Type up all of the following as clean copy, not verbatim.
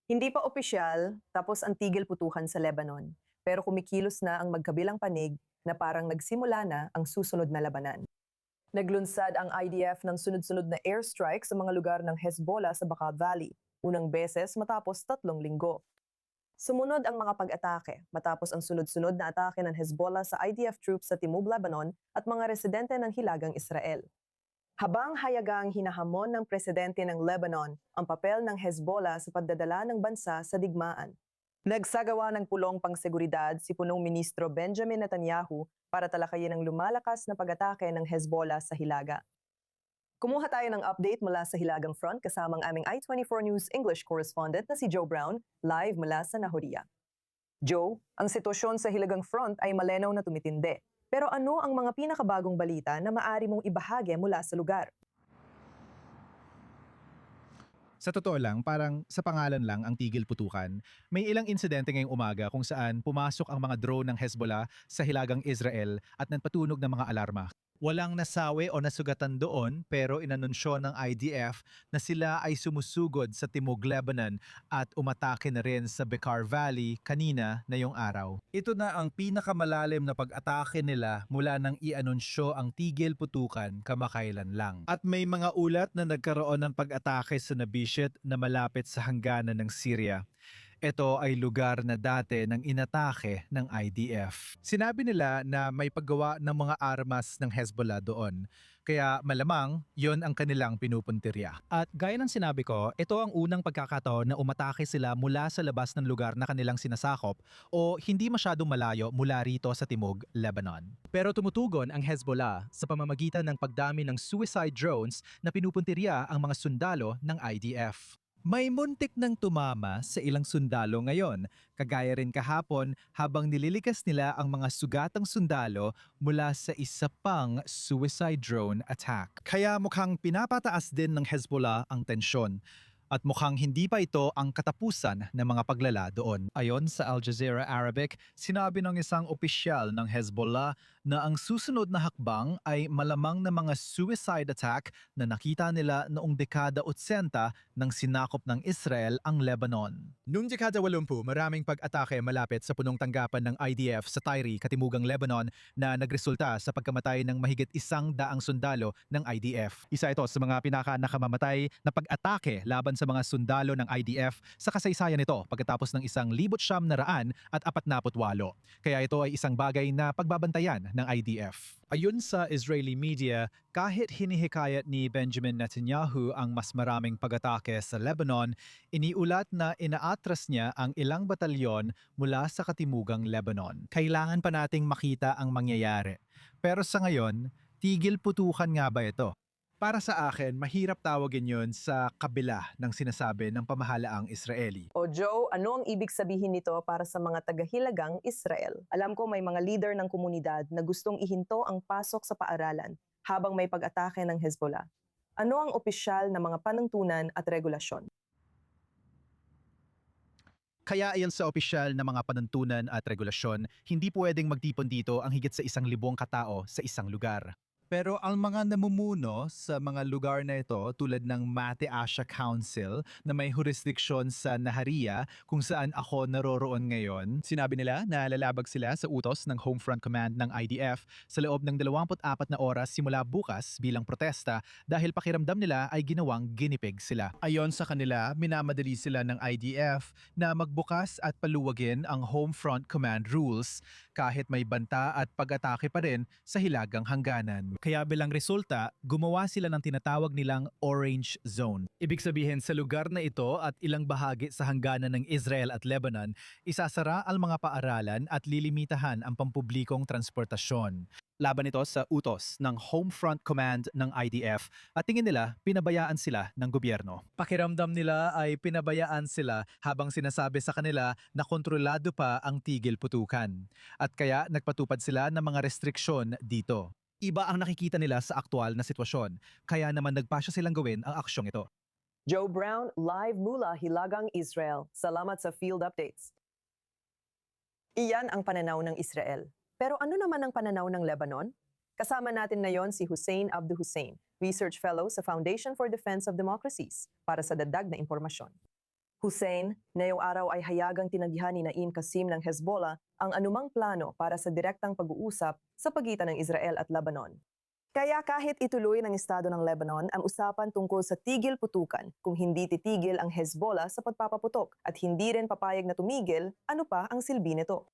Hindi pa opisyal, tapos ang tigil putukan sa Lebanon. Pero kumikilos na ang magkabilang panig na parang nagsimula na ang susunod na labanan. Naglunsad ang IDF ng sunod-sunod na airstrike sa mga lugar ng Hezbollah sa Bekaa Valley, unang beses matapos 3 linggo. Sumunod ang mga pag-atake matapos ang sunod-sunod na atake ng Hezbollah sa IDF troops sa Timog Lebanon at mga residente ng Hilagang Israel. Habang hayagang hinahamon ng presidente ng Lebanon ang papel ng Hezbollah sa pagdadala ng bansa sa digmaan. Nagsagawa ng pulong pangseguridad si punong ministro Benjamin Netanyahu para talakayin ang lumalakas na pag-atake ng Hezbollah sa Hilaga. Kumuha tayo ng update mula sa Hilagang Front kasamang aming I-24 News English correspondent na si Joe Brown, live mula sa Nahoria. Joe, ang sitwasyon sa Hilagang Front ay malinaw na tumitindi. Pero ano ang mga pinakabagong balita na maaari mong ibahagi mula sa lugar? Sa totoo lang, parang sa pangalan lang ang tigil putukan. May ilang insidente ngayong umaga kung saan pumasok ang mga drone ng Hezbollah sa hilagang Israel at nagpatunog ng mga alarma. Walang nasawi o nasugatan doon pero inanunsyo ng IDF na sila ay sumusugod sa Timog Lebanon at umatake na rin sa Bekaa Valley kanina na yung araw. Ito na ang pinakamalalim na pag-atake nila mula nang i-anunsyo ang tigil putukan kamakailan lang. At may mga ulat na nagkaroon ng pag-atake sa Nabishet na malapit sa hangganan ng Syria. Ito ay lugar na dati ng inatake ng IDF. Sinabi nila na may paggawa ng mga armas ng Hezbollah doon. Kaya malamang yon ang kanilang pinupuntirya. At gaya ng sinabi ko, ito ang unang pagkakataon na umatake sila mula sa labas ng lugar na kanilang sinasakop o hindi masyadong malayo mula rito sa Timog, Lebanon. Pero tumutugon ang Hezbollah sa pamamagitan ng pagdami ng suicide drones na pinupuntirya ang mga sundalo ng IDF. May muntik nang tumama sa ilang sundalo ngayon, kagaya rin kahapon habang nililikas nila ang mga sugatang sundalo mula sa isa pang suicide drone attack. Kaya mukhang pinapataas din ng Hezbollah ang tensyon. At mukhang hindi pa ito ang katapusan ng mga paglala doon. Ayon sa Al Jazeera Arabic, sinabi ng isang opisyal ng Hezbollah na ang susunod na hakbang ay malamang na mga suicide attack na nakita nila noong dekada 80 nang sinakop ng Israel ang Lebanon. Noong dekada 80, maraming pag-atake malapit sa punong tanggapan ng IDF sa Tyre, Katimugang Lebanon na nagresulta sa pagkamatay ng mahigit 100 sundalo ng IDF. Isa ito sa mga pinaka-nakamamatay na pag-atake laban sa mga sundalo ng IDF sa kasaysayan nito pagkatapos ng 1,948. Kaya ito ay isang bagay na pagbabantayan ng IDF. Ayon sa Israeli media, kahit hinihikayat ni Benjamin Netanyahu ang mas maraming pag-atake sa Lebanon, iniulat na inaatras niya ang ilang batalyon mula sa katimugang Lebanon. Kailangan pa nating makita ang mangyayari. Pero sa ngayon, tigil putukan nga ba ito? Para sa akin, mahirap tawagin yon sa kabila ng sinasabi ng pamahalaang Israeli. O Joe, ano ang ibig sabihin nito para sa mga taga-Hilagang Israel? Alam ko may mga leader ng komunidad na gustong ihinto ang pasok sa paaralan habang may pag-atake ng Hezbollah. Ano ang opisyal na mga panuntunan at regulasyon? Kaya ayon sa opisyal na mga panuntunan at regulasyon, hindi pwedeng magtipon dito ang higit sa 1,000 katao sa isang lugar. Pero ang mga namumuno sa mga lugar na ito tulad ng Mate Asha Council na may jurisdiksyon sa Naharia kung saan ako naroroon ngayon, sinabi nila na lalabag sila sa utos ng Homefront Command ng IDF sa loob ng 24 na oras simula bukas bilang protesta dahil pakiramdam nila ay ginawang ginipig sila. Ayon sa kanila, minamadali sila ng IDF na magbukas at paluwagin ang Homefront Command rules kahit may banta at pag-atake pa rin sa hilagang hangganan. Kaya bilang resulta, gumawa sila ng tinatawag nilang Orange Zone. Ibig sabihin sa lugar na ito at ilang bahagi sa hangganan ng Israel at Lebanon, isasara ang mga paaralan at lilimitahan ang pampublikong transportasyon. Laban ito sa utos ng Homefront Command ng IDF at tingin nila pinabayaan sila ng gobyerno. Pakiramdam nila ay pinabayaan sila habang sinasabi sa kanila na kontrolado pa ang tigil putukan. At kaya nagpatupad sila ng mga restriksyon dito. Iba ang nakikita nila sa aktual na sitwasyon, kaya naman nagpasya silang gawin ang aksyong ito. Joe Brown, live mula Hilagang Israel. Salamat sa field updates. Iyan ang pananaw ng Israel. Pero ano naman ang pananaw ng Lebanon? Kasama natin ngayon si Hussein Abdu Hussein, Research Fellow sa Foundation for Defense of Democracies, para sa dagdag na impormasyon. Hussein, ngayong araw ay hayagang tinanggihan ni Naim Qasim ng Hezbollah ang anumang plano para sa direktang pag-uusap sa pagitan ng Israel at Lebanon. Kaya kahit ituloy ng Estado ng Lebanon ang usapan tungkol sa tigil putukan, kung hindi titigil ang Hezbollah sa pagpapaputok at hindi rin papayag na tumigil, ano pa ang silbi nito?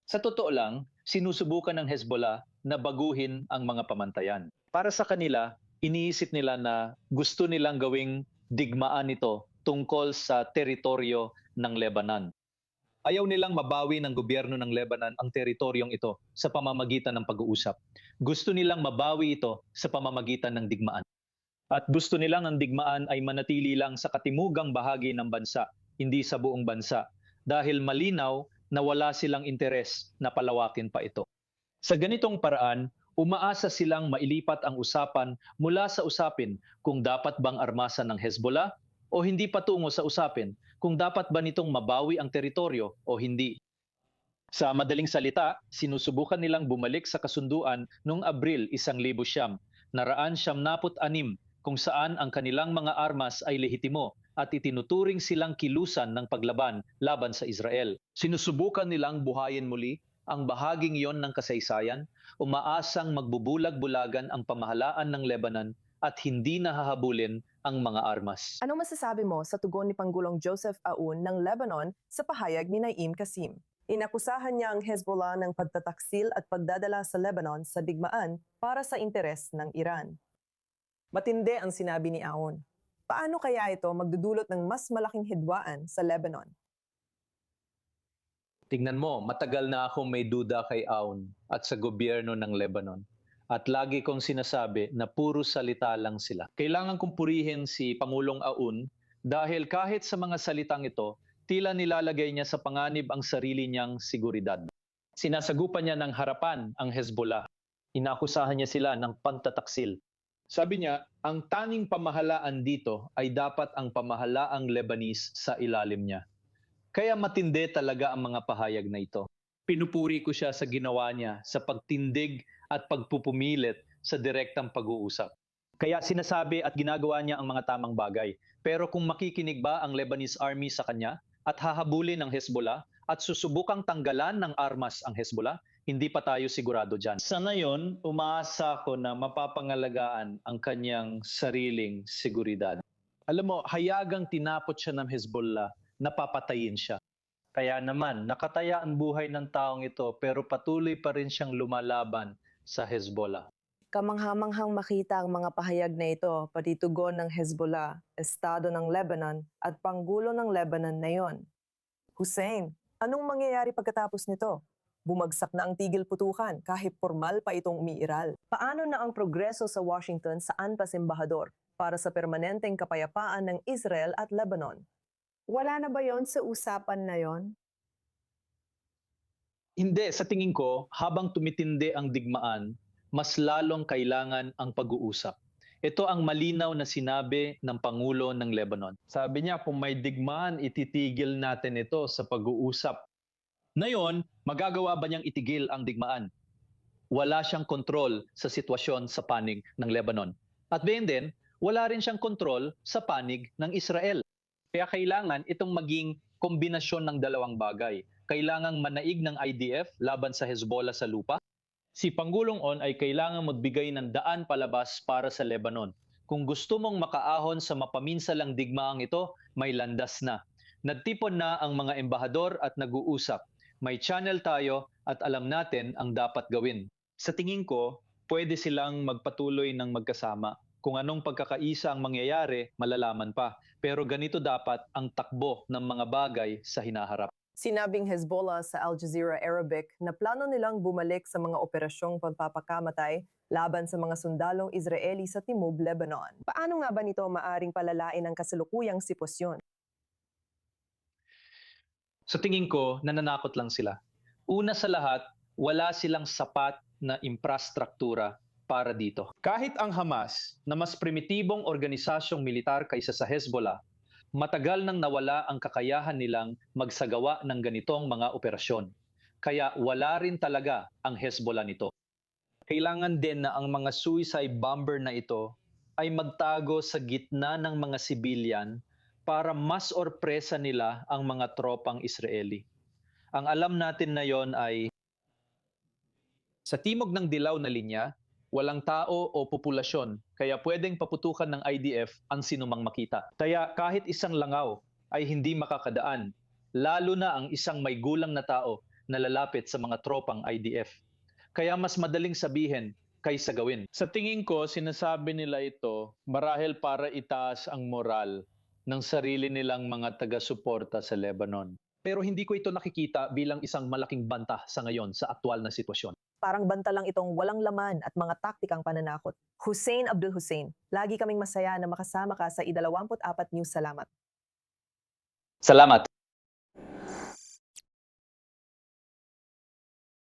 Sa totoo lang, sinusubukan ng Hezbollah na baguhin ang mga pamantayan. Para sa kanila, iniisip nila na gusto nilang gawing digmaan ito tungkol sa teritoryo ng Lebanon. Ayaw nilang mabawi ng gobyerno ng Lebanon ang teritoryong ito sa pamamagitan ng pag-uusap. Gusto nilang mabawi ito sa pamamagitan ng digmaan. At gusto nilang ang digmaan ay manatili lang sa katimugang bahagi ng bansa, hindi sa buong bansa, dahil malinaw na wala silang interes na palawakin pa ito. Sa ganitong paraan, umaasa silang mailipat ang usapan mula sa usapin kung dapat bang armasan ng Hezbollah o hindi patungo sa usapin kung dapat ba nitong mabawi ang teritoryo o hindi. Sa madaling salita, sinusubukan nilang bumalik sa kasunduan noong Abril 1996 kung saan ang kanilang mga armas ay lehitimo at itinuturing silang kilusan ng paglaban laban sa Israel. Sinusubukan nilang buhayin muli ang bahaging iyon ng kasaysayan, umaasang magbubulag-bulagan ang pamahalaan ng Lebanon at hindi nahahabulin ang mga armas. Anong masasabi mo sa tugon ni Pangulong Joseph Aoun ng Lebanon sa pahayag ni Naim Qasim? Inakusahan niya ang Hezbollah ng pagtataksil at pagdadala sa Lebanon sa digmaan para sa interes ng Iran. Matindi ang sinabi ni Aoun. Paano kaya ito magdudulot ng mas malaking hidwaan sa Lebanon? Tingnan mo, matagal na akong may duda kay Aoun at sa gobyerno ng Lebanon. At lagi kong sinasabi na puro salita lang sila. Kailangan kong purihin si Pangulong Aoun dahil kahit sa mga salitang ito, tila nilalagay niya sa panganib ang sarili niyang seguridad. Sinasagupan niya ng harapan ang Hezbollah. Inakusahan niya sila ng pantataksil. Sabi niya, ang tanging pamahalaan dito ay dapat ang pamahalaang Lebanese sa ilalim niya. Kaya matindi talaga ang mga pahayag na ito. Pinupuri ko siya sa ginawa niya sa pagtindig at pagpupumilit sa direktang pag-uusap. Kaya sinasabi at ginagawa niya ang mga tamang bagay. Pero kung makikinig ba ang Lebanese army sa kanya at hahabulin ang Hezbollah at susubukang tanggalan ng armas ang Hezbollah, hindi pa tayo sigurado dyan. Sa ngayon, umaasa ko na mapapangalagaan ang kanyang sariling seguridad. Alam mo, hayagang tinapot siya ng Hezbollah, napapatayin siya. Kaya naman, nakataya ang buhay ng taong ito pero patuloy pa rin siyang lumalaban sa Hezbollah. Kamanghamanghang makita ang mga pahayag na ito, pati tugon ng Hezbollah, Estado ng Lebanon at Panggulo ng Lebanon na yon. Hussein, anong mangyayari pagkatapos nito? Bumagsak na ang tigil putukan kahit formal pa itong umiiral. Paano na ang progreso sa Washington sa antas embahador para sa permanenteng kapayapaan ng Israel at Lebanon? Wala na ba yon sa usapan na yon? Hindi, sa tingin ko, habang tumitindi ang digmaan, mas lalong kailangan ang pag-uusap. Ito ang malinaw na sinabi ng Pangulo ng Lebanon. Sabi niya, kung may digmaan, ititigil natin ito sa pag-uusap. Ngayon, magagawa ba niyang itigil ang digmaan? Wala siyang kontrol sa sitwasyon sa panig ng Lebanon. At din, wala rin siyang kontrol sa panig ng Israel. Kaya kailangan itong maging kombinasyon ng dalawang bagay. Kailangang manaig ng IDF laban sa Hezbollah sa lupa. Si Pangulong On ay kailangan magbigay ng daan palabas para sa Lebanon. Kung gusto mong makaahon sa mapaminsalang digmaang ito, may landas na. Nagtipon na ang mga embahador at nag-uusap. May channel tayo at alam natin ang dapat gawin. Sa tingin ko, pwede silang magpatuloy ng magkasama. Kung anong pagkakaisa ang mangyayari, malalaman pa. Pero ganito dapat ang takbo ng mga bagay sa hinaharap. Sinabing Hezbollah sa Al Jazeera Arabic na plano nilang bumalik sa mga operasyong pagpapakamatay laban sa mga sundalong Israeli sa Timog, Lebanon. Paano nga ba nito maaring palalain ang kasalukuyang sitwasyon? Sa tingin ko, nananakot lang sila. Una sa lahat, wala silang sapat na infrastruktura para dito. Kahit ang Hamas, na mas primitibong organisasyong militar kaysa sa Hezbollah, matagal nang nawala ang kakayahan nilang magsagawa ng ganitong mga operasyon. Kaya wala rin talaga ang Hezbollah nito. Kailangan din na ang mga suicide bomber na ito ay magtago sa gitna ng mga sibilyan para mas orpresa nila ang mga tropang Israeli. Ang alam natin na yon ay sa timog ng dilaw na linya, walang tao o populasyon, kaya pwedeng paputukan ng IDF ang sinumang makita. Kaya kahit isang langaw ay hindi makakadaan, lalo na ang isang may gulang na tao na lalapit sa mga tropang IDF. Kaya mas madaling sabihin kaysa gawin. Sa tingin ko, sinasabi nila ito marahil para itaas ang moral ng sarili nilang mga taga-suporta sa Lebanon. Pero hindi ko ito nakikita bilang isang malaking banta sa ngayon sa aktwal na sitwasyon. Parang banta lang itong walang laman at mga taktikang pananakot. Hussein Abdul Hussein, lagi kaming masaya na makasama ka sa I-24 News. Salamat. Salamat!